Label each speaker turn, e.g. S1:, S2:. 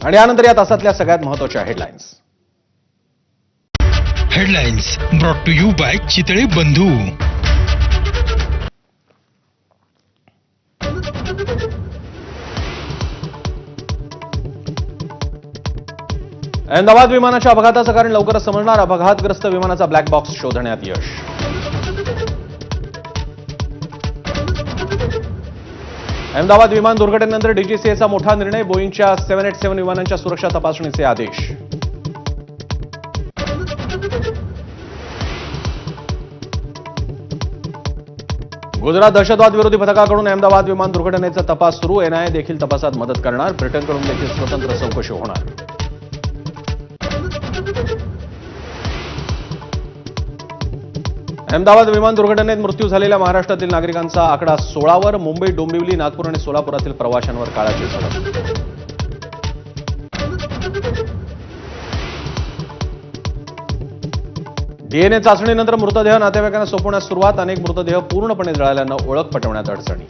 S1: आणि यानंतर या तासातल्या सगळ्यात महत्त्वाच्या headlines.
S2: Headlines brought to you by Chitale Bandhu.
S1: Ahmedabad विमानाच्या अपघाताचं कारण लवकरच समजणार. अपघातग्रस्त विमानाचा ब्लॅक बॉक्स शोधण्यात यश. अहमदाबाद विमान दुर्घटनेनंतर डीजीसीएचा मोठा निर्णय. बोईंगच्या 787 विमानांच्या सुरक्षा तपासणीचे आदेश. गुजरात दहशतवाद विरोधी पथकाकडून अहमदाबाद विमान दुर्घटनेचा तपास सुरू. एनआयए देखील तपासात मदत करणार. ब्रिटनकडून देखील स्वतंत्र चौकशी होणार. अहमदाबाद विमान दुर्घटनेत मृत्यू झालेल्या महाराष्ट्रातील नागरिकांचा आकडा 16वर. मुंबई, डोंबिवली, नागपूर आणि सोलापुरातील प्रवाशांवर काळाची झलक. डीएनए चाचणीनंतर मृतदेह नातेवाईकांना सोपवण्यास सुरुवात. अनेक मृतदेह पूर्णपणे जळाल्यानं ओळख पटवण्यात अडचणी.